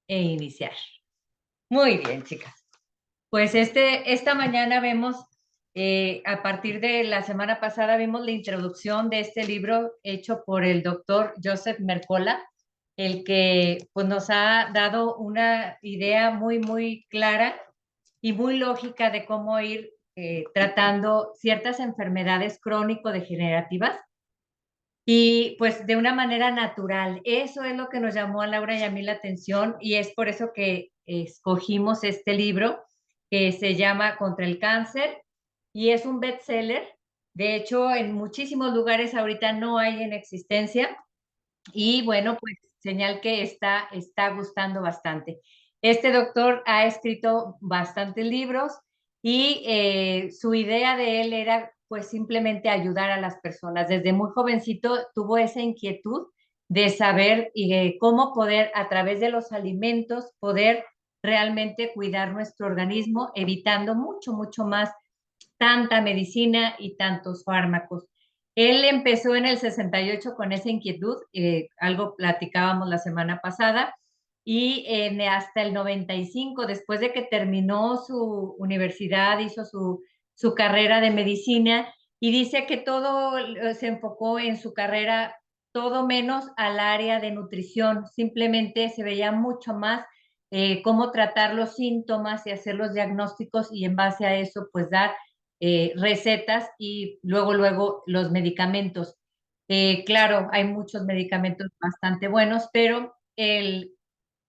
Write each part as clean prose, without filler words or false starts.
e iniciar. Muy bien, chicas. Pues esta mañana vemos, a partir de la semana pasada, vimos la introducción de este libro hecho por el doctor Joseph Mercola, el que pues, nos ha dado una idea muy, muy clara y muy lógica de cómo ir tratando ciertas enfermedades crónico-degenerativas y pues de una manera natural. Eso es lo que nos llamó a Laura y a mí la atención y es por eso que escogimos este libro que se llama Contra el Cáncer y es un bestseller. De hecho, en muchísimos lugares ahorita no hay en existencia y bueno, pues señal que está gustando bastante. Este doctor ha escrito bastantes libros y su idea de él era pues simplemente ayudar a las personas. Desde muy jovencito tuvo esa inquietud de saber cómo poder a través de los alimentos poder realmente cuidar nuestro organismo, evitando mucho, mucho más tanta medicina y tantos fármacos. Él empezó en el 68 con esa inquietud, algo platicábamos la semana pasada, y hasta el 95, después de que terminó su universidad, hizo su carrera de medicina, y dice que todo se enfocó en su carrera, todo menos al área de nutrición, simplemente se veía mucho más cómo tratar los síntomas y hacer los diagnósticos y en base a eso, pues dar recetas y luego los medicamentos. Claro, hay muchos medicamentos bastante buenos, pero él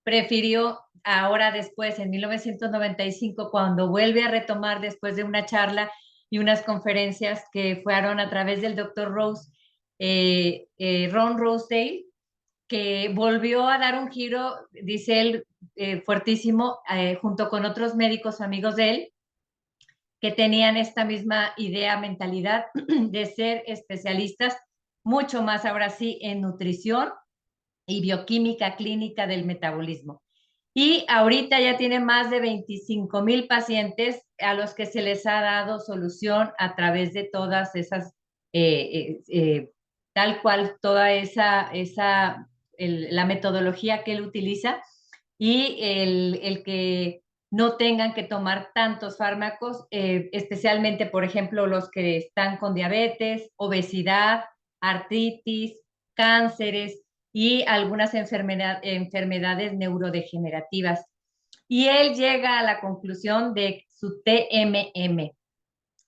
prefirió ahora después, en 1995, cuando vuelve a retomar después de una charla y unas conferencias que fueron a través del doctor Rose, Ron Rosedale, que volvió a dar un giro, dice él, fuertísimo, junto con otros médicos amigos de él, que tenían esta misma idea, mentalidad de ser especialistas, mucho más ahora sí en nutrición y bioquímica clínica del metabolismo. Y ahorita ya tiene más de 25,000 pacientes a los que se les ha dado solución a través de todas esas, tal cual, toda la metodología que él utiliza y el que no tengan que tomar tantos fármacos, especialmente, por ejemplo, los que están con diabetes, obesidad, artritis, cánceres y algunas enfermedades neurodegenerativas. Y él llega a la conclusión de su TMM,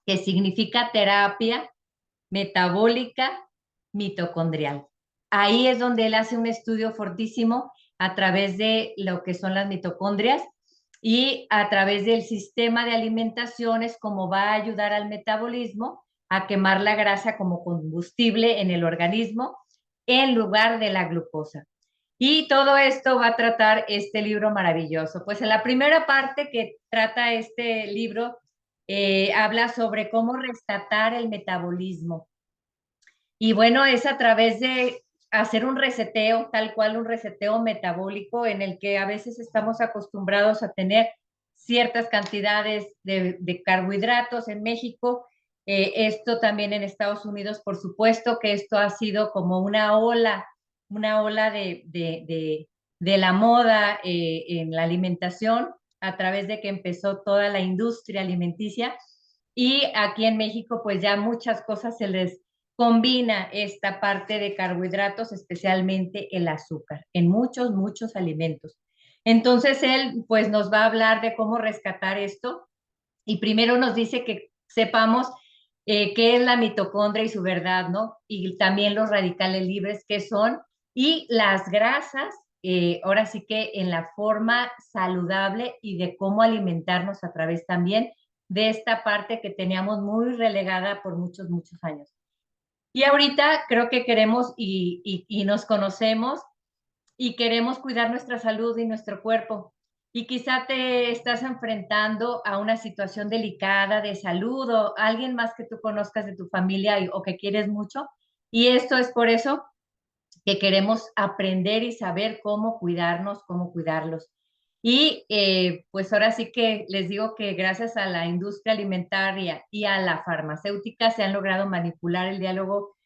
que significa terapia metabólica mitocondrial. Ahí es donde él hace un estudio fortísimo a través de lo que son las mitocondrias y a través del sistema de alimentación es como va a ayudar al metabolismo a quemar la grasa como combustible en el organismo en lugar de la glucosa. Y todo esto va a tratar este libro maravilloso. Pues en la primera parte que trata este libro, habla sobre cómo rescatar el metabolismo. Y bueno, es a través de hacer un reseteo, tal cual un reseteo metabólico en el que a veces estamos acostumbrados a tener ciertas cantidades de carbohidratos en México. Esto también en Estados Unidos, por supuesto que esto ha sido como una ola de la moda en la alimentación a través de que empezó toda la industria alimenticia. Y aquí en México, pues ya muchas cosas se les combina esta parte de carbohidratos, especialmente el azúcar, en muchos, muchos alimentos. Entonces él pues nos va a hablar de cómo rescatar esto y primero nos dice que sepamos qué es la mitocondria y su verdad, ¿no? Y también los radicales libres, qué son, y las grasas, ahora sí que en la forma saludable y de cómo alimentarnos a través también de esta parte que teníamos muy relegada por muchos, muchos años. Y ahorita creo que queremos y nos conocemos y queremos cuidar nuestra salud y nuestro cuerpo. Y quizá te estás enfrentando a una situación delicada de salud o alguien más que tú conozcas de tu familia o que quieres mucho. Y esto es por eso que queremos aprender y saber cómo cuidarnos, cómo cuidarlos. Y pues ahora sí que les digo que gracias a la industria alimentaria y a la farmacéutica se han logrado manipular el diálogo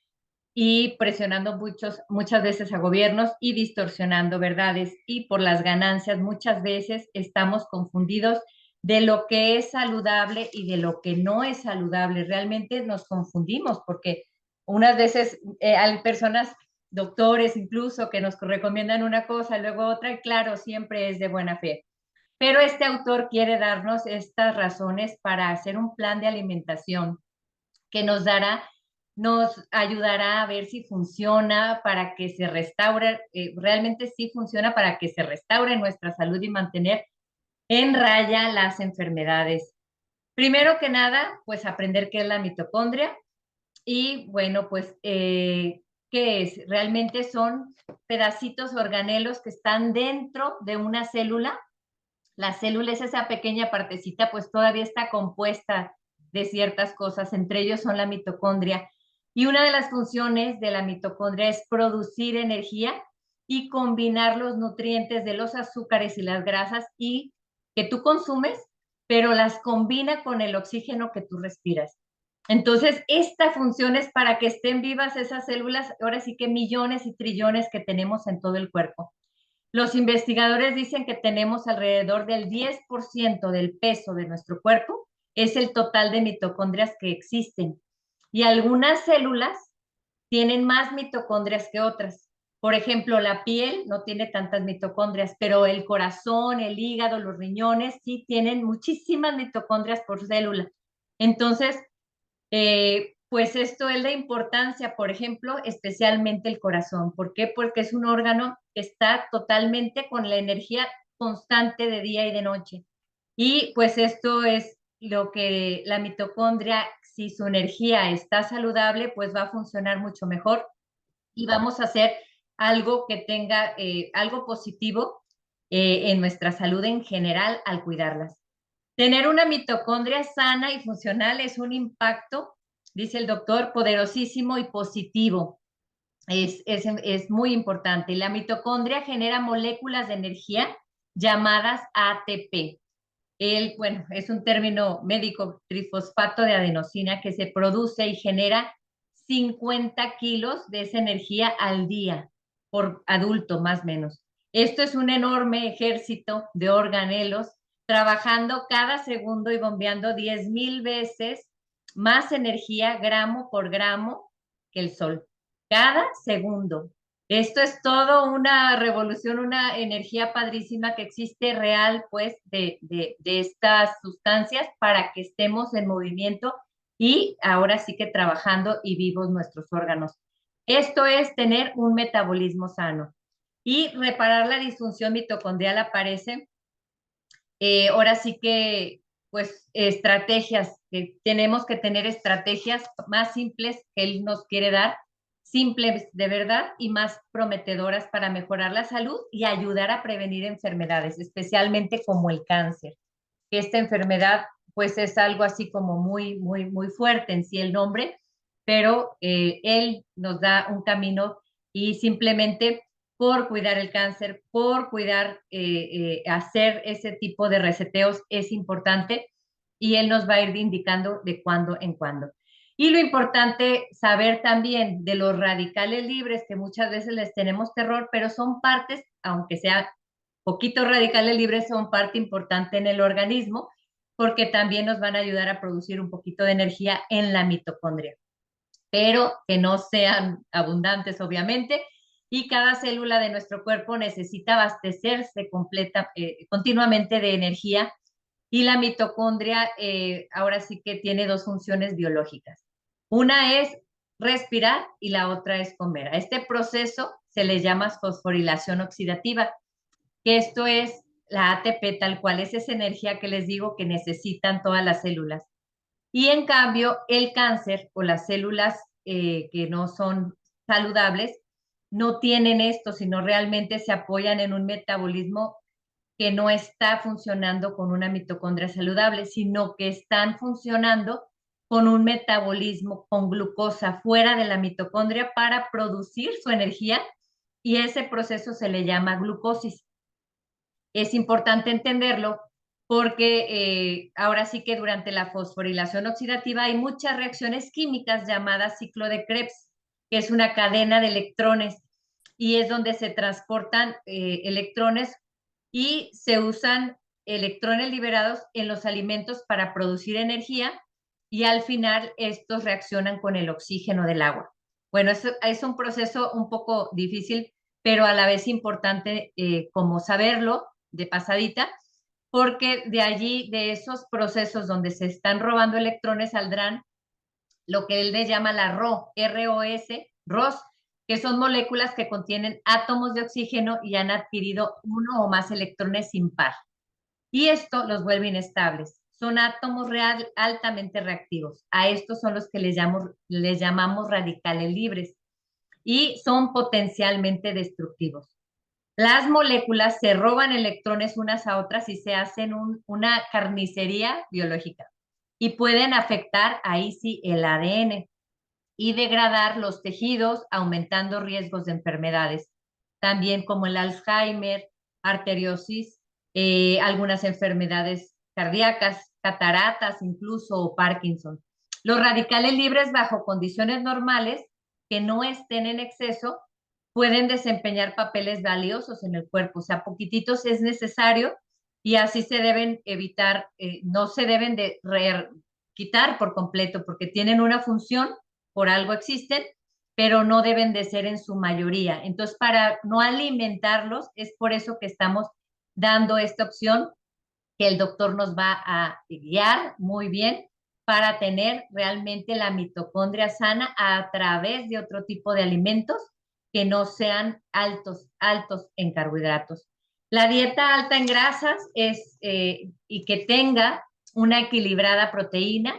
y presionando muchas veces a gobiernos y distorsionando verdades. Y por las ganancias muchas veces estamos confundidos de lo que es saludable y de lo que no es saludable. Realmente nos confundimos porque unas veces hay personas, doctores incluso, que nos recomiendan una cosa, luego otra, y claro, siempre es de buena fe. Pero este autor quiere darnos estas razones para hacer un plan de alimentación que nos ayudará a ver si funciona para que se restaure, realmente sí funciona para que se restaure nuestra salud y mantener en raya las enfermedades. Primero que nada, pues aprender qué es la mitocondria y bueno, pues qué es. Realmente son pedacitos organelos que están dentro de una célula. La célula es esa pequeña partecita, pues todavía está compuesta de ciertas cosas, entre ellos son la mitocondria. Y una de las funciones de la mitocondria es producir energía y combinar los nutrientes de los azúcares y las grasas y que tú consumes, pero las combina con el oxígeno que tú respiras. Entonces, esta función es para que estén vivas esas células, ahora sí que millones y trillones que tenemos en todo el cuerpo. Los investigadores dicen que tenemos alrededor del 10% del peso de nuestro cuerpo, es el total de mitocondrias que existen. Y algunas células tienen más mitocondrias que otras. Por ejemplo, la piel no tiene tantas mitocondrias, pero el corazón, el hígado, los riñones sí tienen muchísimas mitocondrias por célula. Entonces, pues esto es la importancia, por ejemplo, especialmente el corazón. ¿Por qué? Porque es un órgano que está totalmente con la energía constante de día y de noche. Y pues esto es lo que la mitocondria, si su energía está saludable, pues va a funcionar mucho mejor y vamos a hacer algo que tenga algo positivo en nuestra salud en general al cuidarlas. Tener una mitocondria sana y funcional es un impacto, dice el doctor, poderosísimo y positivo. Es muy importante. La mitocondria genera moléculas de energía llamadas ATP. Bueno, es un término médico, trifosfato de adenosina, que se produce y genera 50 kilos de esa energía al día por adulto, más o menos. Esto es un enorme ejército de organelos trabajando cada segundo y bombeando 10,000 veces más energía gramo por gramo que el sol. Cada segundo. Esto es todo una revolución, una energía padrísima que existe real, pues, de estas sustancias para que estemos en movimiento y ahora sí que trabajando y vivos nuestros órganos. Esto es tener un metabolismo sano. Y reparar la disfunción mitocondrial aparece, ahora sí que, pues, estrategias, que tenemos que tener estrategias más simples que él nos quiere dar, simples de verdad y más prometedoras para mejorar la salud y ayudar a prevenir enfermedades, especialmente como el cáncer. Esta enfermedad, pues, es algo así como muy, muy, muy fuerte en sí el nombre, pero él nos da un camino y simplemente por cuidar el cáncer, por cuidar, hacer ese tipo de reseteos es importante y él nos va a ir indicando de cuándo en cuándo. Y lo importante, saber también de los radicales libres, que muchas veces les tenemos terror, pero son partes, aunque sea poquitos radicales libres, son parte importante en el organismo, porque también nos van a ayudar a producir un poquito de energía en la mitocondria, pero que no sean abundantes, obviamente, y cada célula de nuestro cuerpo necesita abastecerse continuamente de energía y la mitocondria ahora sí que tiene dos funciones biológicas. Una es respirar y la otra es comer. A este proceso se le llama fosforilación oxidativa, que esto es la ATP tal cual, es esa energía que les digo que necesitan todas las células. Y en cambio, el cáncer o las células que no son saludables no tienen esto, sino realmente se apoyan en un metabolismo que no está funcionando con una mitocondria saludable, sino que están funcionando con un metabolismo con glucosa fuera de la mitocondria para producir su energía y ese proceso se le llama glucosis. Es importante entenderlo porque ahora sí que durante la fosforilación oxidativa hay muchas reacciones químicas llamadas ciclo de Krebs. que es una cadena de electrones y es donde se transportan electrones y se usan electrones liberados en los alimentos para producir energía y al final estos reaccionan con el oxígeno del agua. Bueno, eso es un proceso un poco difícil, pero a la vez importante como saberlo de pasadita, porque de allí, de esos procesos donde se están robando electrones, saldrán lo que él le llama la ROS, ROS, que son moléculas que contienen átomos de oxígeno y han adquirido uno o más electrones sin par. Y esto los vuelve inestables. Son átomos altamente reactivos. A estos son los que les llamamos radicales libres y son potencialmente destructivos. Las moléculas se roban electrones unas a otras y se hacen una carnicería biológica y pueden afectar ahí sí el ADN y degradar los tejidos, aumentando riesgos de enfermedades, también como el Alzheimer, arteriosis, algunas enfermedades cardíacas, cataratas incluso o Parkinson. Los radicales libres bajo condiciones normales que no estén en exceso pueden desempeñar papeles valiosos en el cuerpo, o sea, poquititos es necesario y así se deben evitar, no se deben de quitar por completo porque tienen una función, por algo existen, pero no deben de ser en su mayoría. Entonces, para no alimentarlos, es por eso que estamos dando esta opción que el doctor nos va a guiar muy bien para tener realmente la mitocondria sana a través de otro tipo de alimentos que no sean altos en carbohidratos. La dieta alta en grasas es y que tenga una equilibrada proteína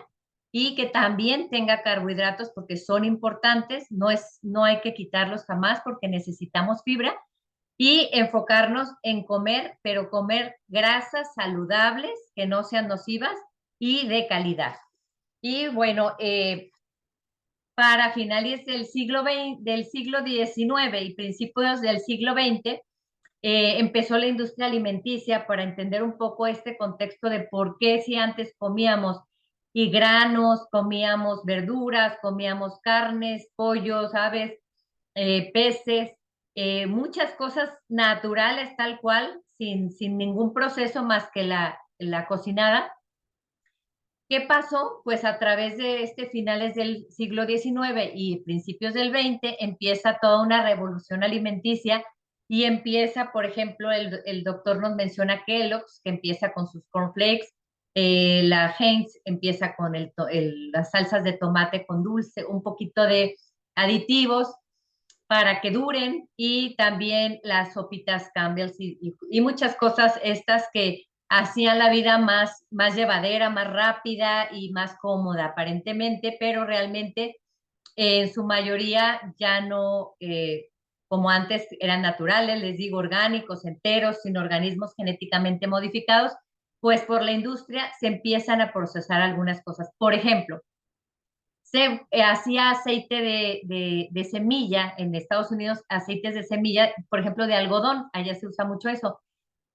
y que también tenga carbohidratos porque son importantes, no hay que quitarlos jamás porque necesitamos fibra y enfocarnos en comer, pero comer grasas saludables que no sean nocivas y de calidad. Y bueno, para finales del siglo XIX y principios del siglo XX, empezó la industria alimenticia para entender un poco este contexto de por qué si antes comíamos y granos, comíamos verduras, comíamos carnes, pollos, aves, peces, muchas cosas naturales tal cual, sin ningún proceso más que la cocinada. ¿Qué pasó? Pues a través de finales del siglo XIX y principios del XX empieza toda una revolución alimenticia y empieza, por ejemplo, el doctor nos menciona Kellogg's, que empieza con sus cornflakes, la Heinz empieza con las salsas de tomate con dulce, un poquito de aditivos para que duren y también las sopitas Campbell's y muchas cosas estas que hacían la vida más llevadera, más rápida y más cómoda aparentemente, pero realmente en su mayoría ya no, como antes eran naturales, les digo, orgánicos, enteros, sin organismos genéticamente modificados, pues por la industria se empiezan a procesar algunas cosas. Por ejemplo, se hacía aceite de semilla en Estados Unidos, aceites de semilla, por ejemplo, de algodón, allá se usa mucho eso.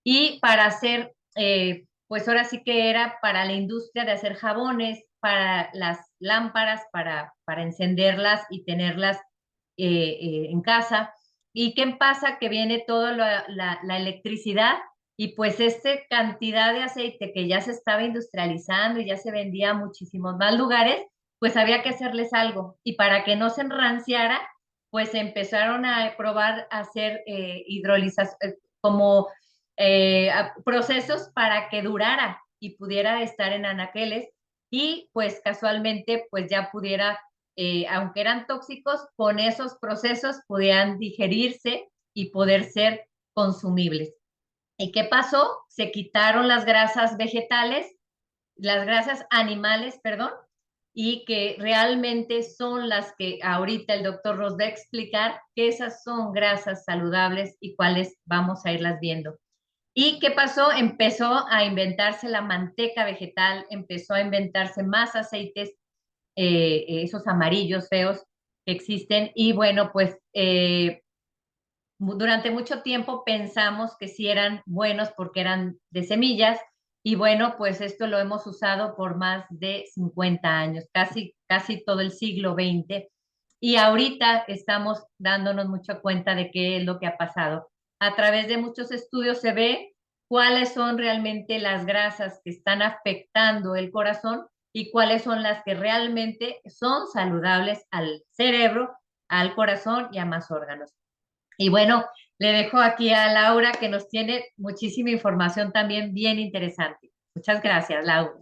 Y para hacer, pues ahora sí que era para la industria de hacer jabones, para las lámparas, para encenderlas y tenerlas en casa. ¿Y qué pasa? Que viene toda la electricidad y pues esta cantidad de aceite que ya se estaba industrializando y ya se vendía a muchísimos más lugares, pues había que hacerles algo. Y para que no se enranciara, pues empezaron a probar a hacer hidrolización, como procesos para que durara y pudiera estar en anaqueles y pues casualmente pues ya pudiera, aunque eran tóxicos, con esos procesos pudieran digerirse y poder ser consumibles. ¿Y qué pasó? Se quitaron las grasas vegetales, las grasas animales, perdón, y que realmente son las que ahorita el doctor nos va a explicar que esas son grasas saludables y cuáles vamos a irlas viendo. ¿Y qué pasó? Empezó a inventarse la manteca vegetal, empezó a inventarse más aceites, esos amarillos feos que existen. Y bueno, pues durante mucho tiempo pensamos que sí eran buenos porque eran de semillas. Y bueno, pues esto lo hemos usado por más de 50 años, casi todo el siglo XX. Y ahorita estamos dándonos mucha cuenta de qué es lo que ha pasado. A través de muchos estudios se ve cuáles son realmente las grasas que están afectando el corazón y cuáles son las que realmente son saludables al cerebro, al corazón y a más órganos. Y bueno, le dejo aquí a Laura que nos tiene muchísima información también bien interesante. Muchas gracias, Laura.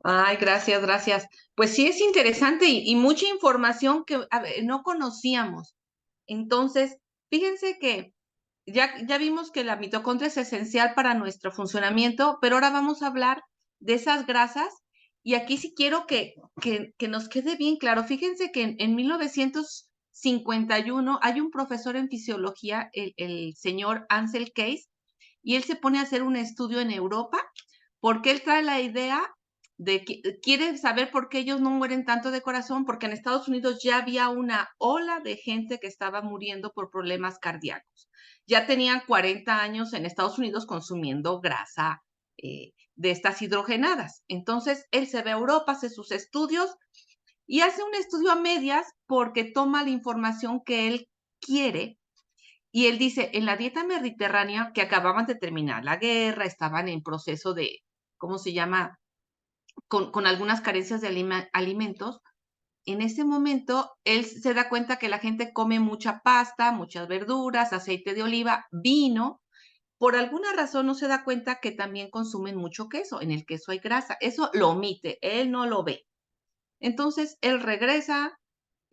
Ay, gracias, gracias. Pues sí es interesante y mucha información que no conocíamos. Entonces, fíjense que ya vimos que la mitocondria es esencial para nuestro funcionamiento, pero ahora vamos a hablar de esas grasas y aquí sí quiero que nos quede bien claro. Fíjense que en 1951 hay un profesor en fisiología, el señor Ansel Keys, y él se pone a hacer un estudio en Europa porque él trae la idea de que quiere saber por qué ellos no mueren tanto de corazón, porque en Estados Unidos ya había una ola de gente que estaba muriendo por problemas cardíacos. Ya tenían 40 años en Estados Unidos consumiendo grasa de estas hidrogenadas. Entonces, él se ve a Europa, hace sus estudios y hace un estudio a medias porque toma la información que él quiere. Y él dice, en la dieta mediterránea, que acababan de terminar la guerra, estaban en proceso de, ¿cómo se llama? Con algunas carencias de alimentos, en ese momento él se da cuenta que la gente come mucha pasta, muchas verduras, aceite de oliva, vino. Por alguna razón no se da cuenta que también consumen mucho queso. En el queso hay grasa. Eso lo omite, él no lo ve. Entonces él regresa,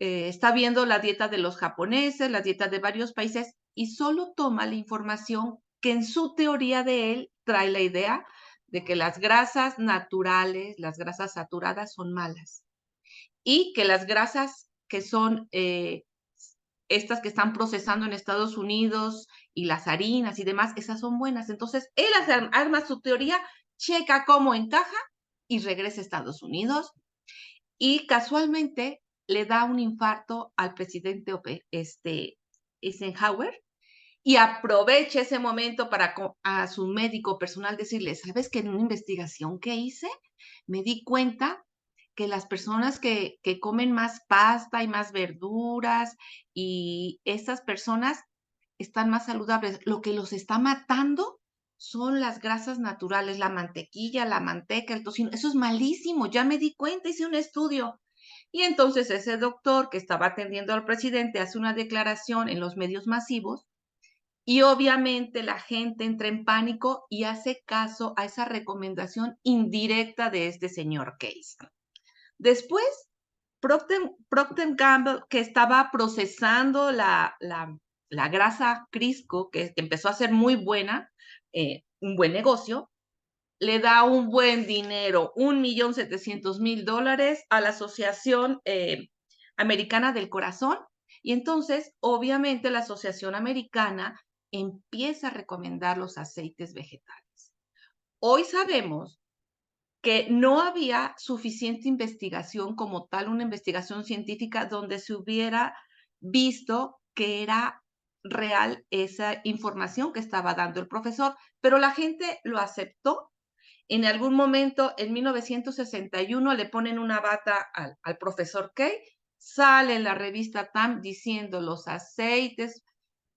está viendo la dieta de los japoneses, la dieta de varios países y solo toma la información que en su teoría de él trae la idea de que las grasas naturales, las grasas saturadas son malas y que las grasas que son estas que están procesando en Estados Unidos y las harinas y demás, esas son buenas. Entonces, él arma su teoría, checa cómo encaja y regresa a Estados Unidos y casualmente le da un infarto al presidente Eisenhower y aprovecha ese momento para a su médico personal decirle, ¿sabes que en una investigación que hice me di cuenta que las personas que comen más pasta y más verduras y estas personas están más saludables? Lo que los está matando son las grasas naturales, la mantequilla, la manteca, el tocino. Eso es malísimo, ya me di cuenta, hice un estudio. Y entonces ese doctor que estaba atendiendo al presidente hace una declaración en los medios masivos y obviamente la gente entra en pánico y hace caso a esa recomendación indirecta de este señor Case. Después, Procter Gamble, que estaba procesando la grasa Crisco, que empezó a ser muy buena, un buen negocio, le da un buen dinero, $1,700,000 a la Asociación Americana del Corazón. Y entonces, obviamente, la Asociación Americana empieza a recomendar los aceites vegetales. Hoy sabemos que no había suficiente investigación como tal, una investigación científica donde se hubiera visto que era real esa información que estaba dando el profesor, pero la gente lo aceptó. En algún momento, en 1961, le ponen una bata al profesor Kay, sale en la revista Time diciendo los aceites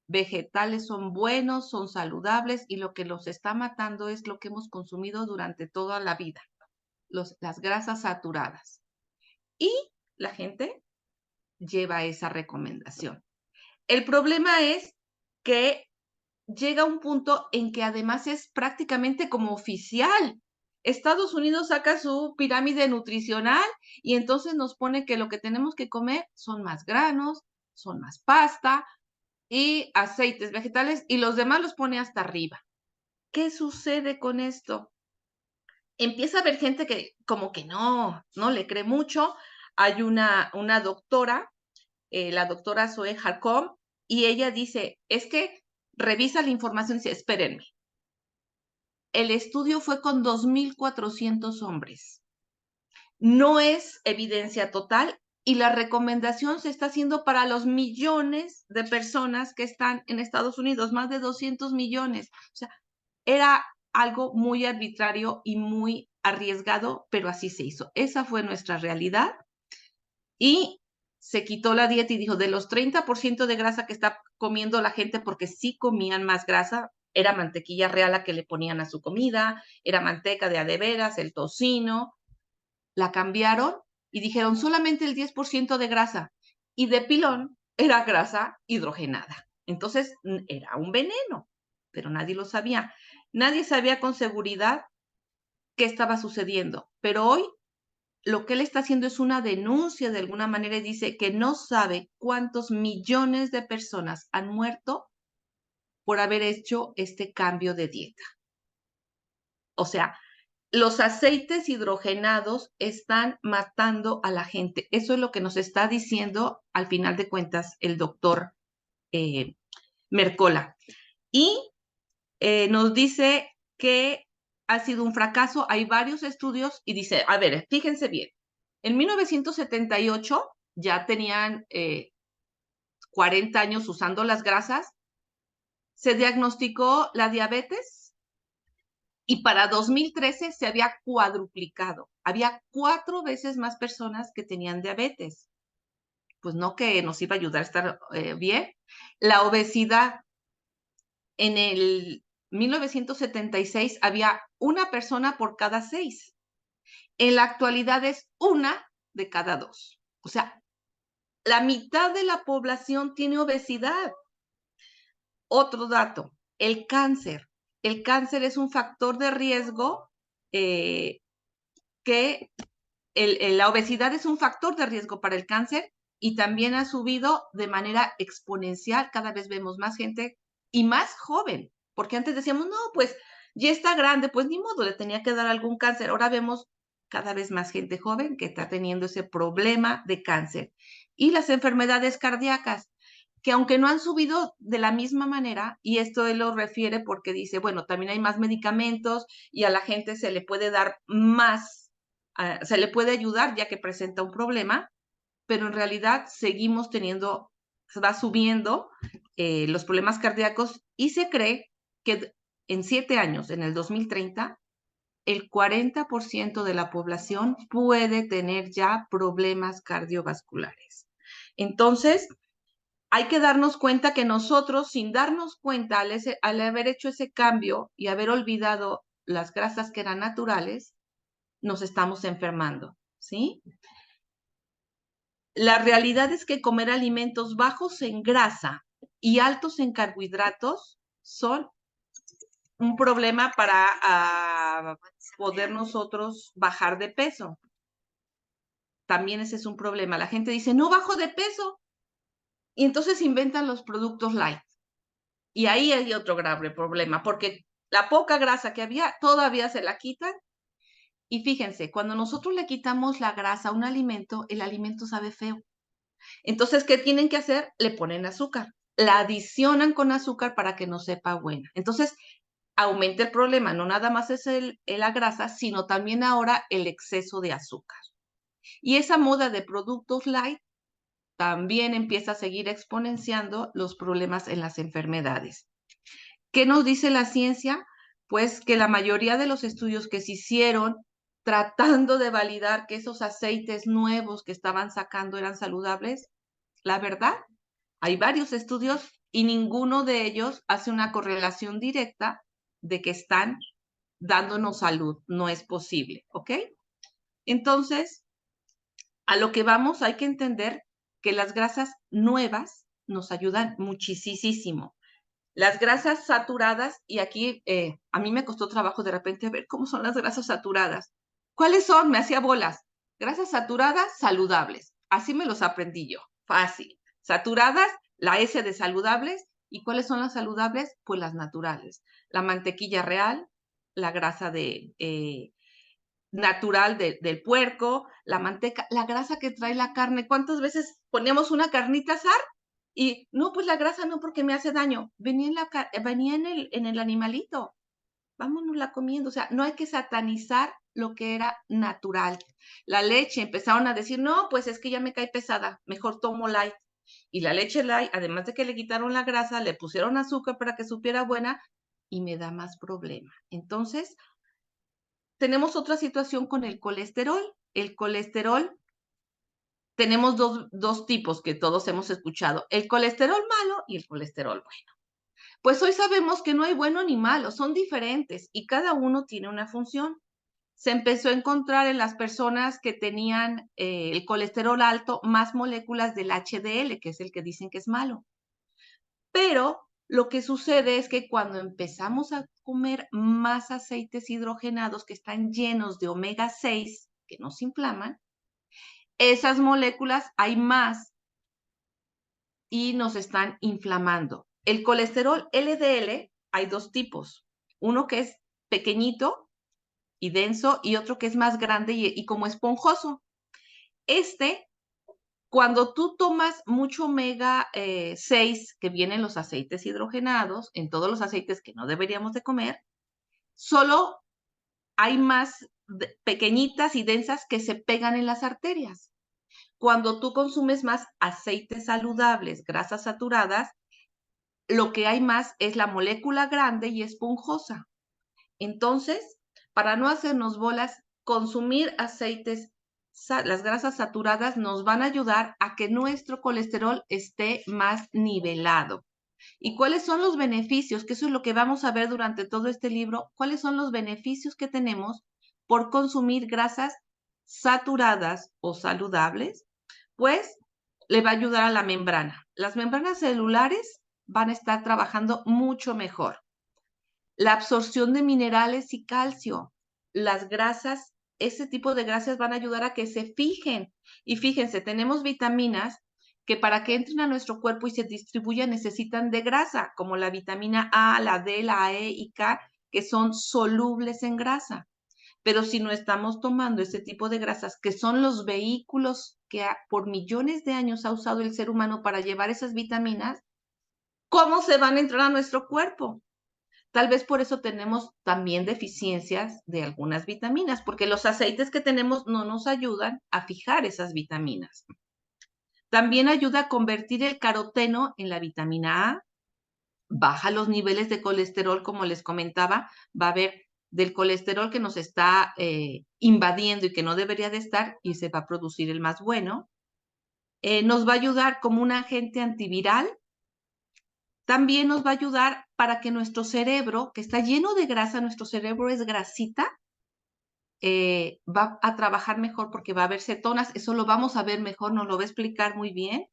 vegetales son buenos, son saludables y lo que los está matando es lo que hemos consumido durante toda la vida, las grasas saturadas. Y la gente lleva esa recomendación. El problema es que llega un punto en que además es prácticamente como oficial. Estados Unidos saca su pirámide nutricional y entonces nos pone que lo que tenemos que comer son más granos, son más pasta y aceites vegetales y los demás los pone hasta arriba. ¿Qué sucede con esto? Empieza a haber gente que como que no le cree mucho. Hay una doctora, la doctora Zoe Harcom, y ella dice, es que revisa la información y dice, espérenme, el estudio fue con 2,400 hombres. No es evidencia total y la recomendación se está haciendo para los millones de personas que están en Estados Unidos, más de 200 millones. O sea, era algo muy arbitrario y muy arriesgado, pero así se hizo. Esa fue nuestra realidad y se quitó la dieta y dijo, de los 30% de grasa que está comiendo la gente, porque sí comían más grasa, era mantequilla real la que le ponían a su comida, era manteca de a de veras, el tocino, la cambiaron y dijeron solamente el 10% de grasa y de pilón era grasa hidrogenada. Entonces era un veneno, pero nadie lo sabía. Nadie sabía con seguridad qué estaba sucediendo, pero hoy lo que él está haciendo es una denuncia de alguna manera y dice que no sabe cuántos millones de personas han muerto por haber hecho este cambio de dieta. O sea, los aceites hidrogenados están matando a la gente. Eso es lo que nos está diciendo al final de cuentas el doctor Mercola. Y nos dice que ha sido un fracaso. Hay varios estudios y dice, a ver, fíjense bien, en 1978 ya tenían 40 años usando las grasas, se diagnosticó la diabetes y para 2013 se había cuadruplicado. Había 4 veces más personas que tenían diabetes. Pues no que nos iba a ayudar a estar bien. La obesidad, en el 1976 había una persona por cada 6. En la actualidad es una de cada 2. O sea, la mitad de la población tiene obesidad. Otro dato, el cáncer. El cáncer es un factor de riesgo que la obesidad es un factor de riesgo para el cáncer y también ha subido de manera exponencial. Cada vez vemos más gente y más joven, porque antes decíamos, no, pues ya está grande, pues ni modo, le tenía que dar algún cáncer. Ahora vemos cada vez más gente joven que está teniendo ese problema de cáncer. Y las enfermedades cardíacas, que aunque no han subido de la misma manera, y esto él lo refiere porque dice, bueno, también hay más medicamentos y a la gente se le puede dar más, se le puede ayudar ya que presenta un problema, pero en realidad seguimos teniendo, va subiendo los problemas cardíacos y se cree que en 7 años, en el 2030, el 40% de la población puede tener ya problemas cardiovasculares. Entonces, hay que darnos cuenta que nosotros, sin darnos cuenta, al haber hecho ese cambio y haber olvidado las grasas que eran naturales, nos estamos enfermando, ¿sí? La realidad es que comer alimentos bajos en grasa y altos en carbohidratos son un problema para poder nosotros bajar de peso. También ese es un problema. La gente dice, no bajo de peso. Y entonces inventan los productos light. Y ahí hay otro grave problema, porque la poca grasa que había todavía se la quitan. Y fíjense, cuando nosotros le quitamos la grasa a un alimento, el alimento sabe feo. Entonces, ¿qué tienen que hacer? Le ponen azúcar. La adicionan con azúcar para que no sepa buena. Entonces, aumenta el problema. No nada más es la grasa, sino también ahora el exceso de azúcar. Y esa moda de productos light también empieza a seguir exponenciando los problemas en las enfermedades. ¿Qué nos dice la ciencia? Pues que la mayoría de los estudios que se hicieron tratando de validar que esos aceites nuevos que estaban sacando eran saludables, la verdad, hay varios estudios y ninguno de ellos hace una correlación directa de que están dándonos salud. No es posible, ¿ok? Entonces, a lo que vamos, hay que entender que las grasas nuevas nos ayudan muchísimo. Las grasas saturadas, y aquí a mí me costó trabajo de repente ver cómo son las grasas saturadas. ¿Cuáles son? Me hacía bolas. Grasas saturadas, saludables. Así me los aprendí yo. Fácil. Saturadas, la S de saludables. ¿Y cuáles son las saludables? Pues las naturales. La mantequilla real, la grasa natural del puerco, la manteca, la grasa que trae la carne. ¿Cuántas veces poníamos una carnita a asar? Y no, pues la grasa no porque me hace daño. Venía en el animalito. Vámonos la comiendo. O sea, no hay que satanizar lo que era natural. La leche, empezaron a decir, no, pues es que ya me cae pesada, mejor tomo light. Y la leche light, además de que le quitaron la grasa, le pusieron azúcar para que supiera buena y me da más problema. Entonces, tenemos otra situación con el colesterol. El colesterol tenemos dos tipos que todos hemos escuchado, el colesterol malo y el colesterol bueno. Pues hoy sabemos que no hay bueno ni malo, son diferentes y cada uno tiene una función. Se empezó a encontrar en las personas que tenían el colesterol alto más moléculas del HDL, que es el que dicen que es malo. Pero lo que sucede es que cuando empezamos a comer más aceites hidrogenados que están llenos de omega 6, que nos inflaman, esas moléculas hay más y nos están inflamando. El colesterol LDL hay dos tipos. Uno que es pequeñito y denso y otro que es más grande y como esponjoso. Cuando tú tomas mucho omega 6 que viene en los aceites hidrogenados, en todos los aceites que no deberíamos de comer, solo hay más pequeñitas y densas que se pegan en las arterias. Cuando tú consumes más aceites saludables, grasas saturadas, lo que hay más es la molécula grande y esponjosa. Entonces, para no hacernos bolas, consumir aceites, las grasas saturadas nos van a ayudar a que nuestro colesterol esté más nivelado. ¿Y cuáles son los beneficios? Que eso es lo que vamos a ver durante todo este libro. ¿Cuáles son los beneficios que tenemos por consumir grasas saturadas o saludables? Pues le va a ayudar a la membrana. Las membranas celulares van a estar trabajando mucho mejor. La absorción de minerales y calcio. Las grasas, ese tipo de grasas van a ayudar a que se fijen. Y fíjense, tenemos vitaminas que para que entren a nuestro cuerpo y se distribuyan necesitan de grasa, como la vitamina A, la D, la E y K, que son solubles en grasa. Pero si no estamos tomando ese tipo de grasas, que son los vehículos que por millones de años ha usado el ser humano para llevar esas vitaminas, ¿cómo se van a entrar a nuestro cuerpo? Tal vez por eso tenemos también deficiencias de algunas vitaminas, porque los aceites que tenemos no nos ayudan a fijar esas vitaminas. También ayuda a convertir el caroteno en la vitamina A, baja los niveles de colesterol, como les comentaba, va a haber del colesterol que nos está invadiendo y que no debería de estar y se va a producir el más bueno. Nos va a ayudar como un agente antiviral. También nos va a ayudar para que nuestro cerebro, que está lleno de grasa, nuestro cerebro es grasita, va a trabajar mejor porque va a haber cetonas, eso lo vamos a ver mejor, nos lo va a explicar muy bien,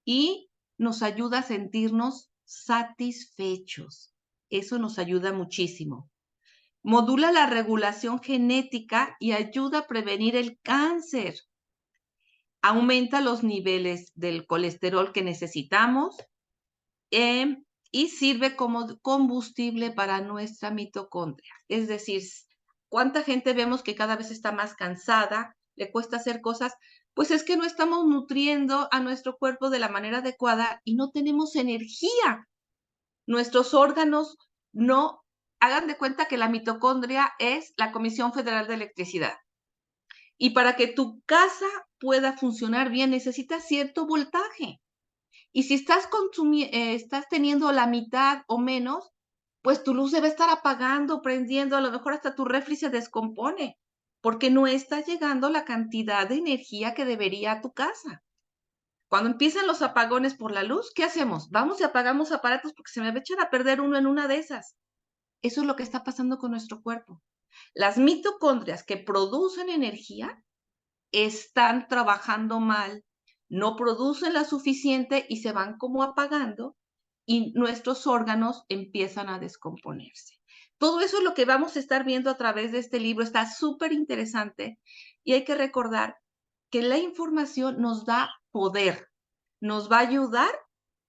y nos ayuda a sentirnos satisfechos. Eso nos ayuda muchísimo. Modula la regulación genética y ayuda a prevenir el cáncer. Aumenta los niveles del colesterol que necesitamos y sirve como combustible para nuestra mitocondria. Es decir, ¿cuánta gente vemos que cada vez está más cansada, le cuesta hacer cosas? Pues es que no estamos nutriendo a nuestro cuerpo de la manera adecuada y no tenemos energía. Nuestros órganos no, hagan de cuenta que la mitocondria es la Comisión Federal de Electricidad. Y para que tu casa pueda funcionar bien, necesitas cierto voltaje. Y si estás teniendo la mitad o menos, pues tu luz debe estar apagando, prendiendo, a lo mejor hasta tu refri se descompone, porque no está llegando la cantidad de energía que debería a tu casa. Cuando empiezan los apagones por la luz, ¿qué hacemos? Vamos y apagamos aparatos porque se me va a echar a perder uno en una de esas. Eso es lo que está pasando con nuestro cuerpo. Las mitocondrias que producen energía están trabajando mal, no producen la suficiente y se van como apagando y nuestros órganos empiezan a descomponerse. Todo eso es lo que vamos a estar viendo a través de este libro. Está súper interesante y hay que recordar que la información nos da poder, nos va a ayudar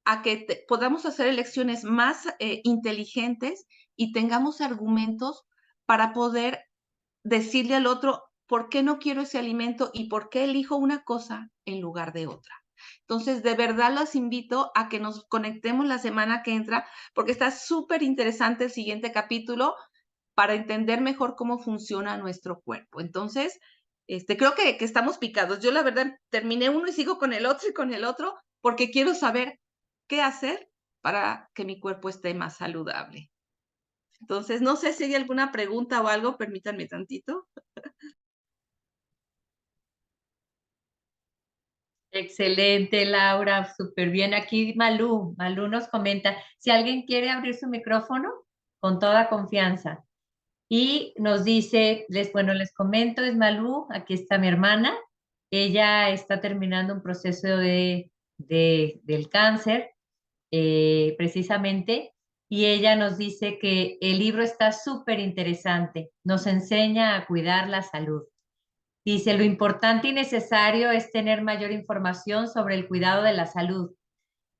a que podamos hacer elecciones más inteligentes y tengamos argumentos para poder decirle al otro por qué no quiero ese alimento y por qué elijo una cosa en lugar de otra. Entonces, de verdad los invito a que nos conectemos la semana que entra porque está súper interesante el siguiente capítulo para entender mejor cómo funciona nuestro cuerpo. Entonces, creo que estamos picados. Yo la verdad terminé uno y sigo con el otro y con el otro porque quiero saber qué hacer para que mi cuerpo esté más saludable. Entonces, no sé si hay alguna pregunta o algo, permítanme tantito. Excelente, Laura, súper bien. Aquí Malú nos comenta, si alguien quiere abrir su micrófono, con toda confianza. Y nos dice, bueno, les comento, es Malú, aquí está mi hermana. Ella está terminando un proceso del cáncer, precisamente, y ella nos dice que el libro está súper interesante, nos enseña a cuidar la salud. Dice, lo importante y necesario es tener mayor información sobre el cuidado de la salud.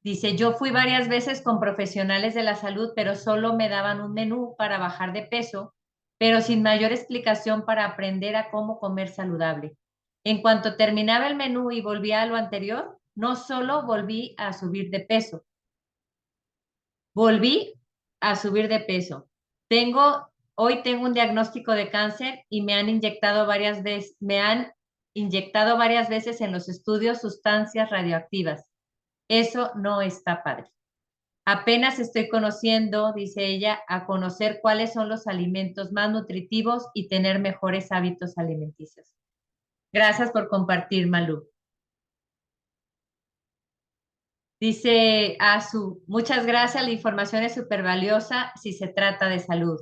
Dice, yo fui varias veces con profesionales de la salud, pero solo me daban un menú para bajar de peso, pero sin mayor explicación para aprender a cómo comer saludable. En cuanto terminaba el menú y volvía a lo anterior, no solo volví a subir de peso, volví a subir de peso. Hoy tengo un diagnóstico de cáncer y me han inyectado varias veces en los estudios sustancias radioactivas. Eso no está padre. Apenas estoy conociendo, dice ella, a conocer cuáles son los alimentos más nutritivos y tener mejores hábitos alimenticios. Gracias por compartir, Malú. Dice Azu, muchas gracias, la información es súper valiosa si se trata de salud.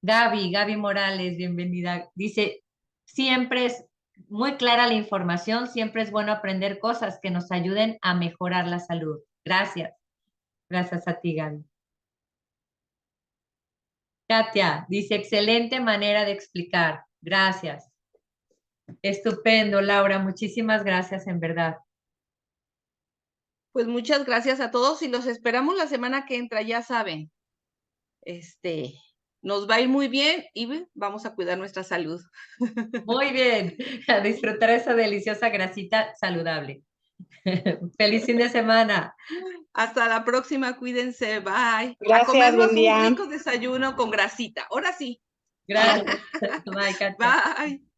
Gaby Morales, bienvenida. Dice, siempre es muy clara la información, siempre es bueno aprender cosas que nos ayuden a mejorar la salud. Gracias. Gracias a ti, Gaby. Katia dice, excelente manera de explicar. Gracias. Estupendo, Laura. Muchísimas gracias, en verdad. Pues muchas gracias a todos y los esperamos la semana que entra, ya saben. Nos va a ir muy bien y vamos a cuidar nuestra salud. Muy bien. A disfrutar esa deliciosa grasita saludable. Feliz fin de semana. Hasta la próxima, cuídense, bye. Gracias, a comernos buen día. un rico desayuno con grasita. Ahora sí. Gracias. Bye, Katia. Bye.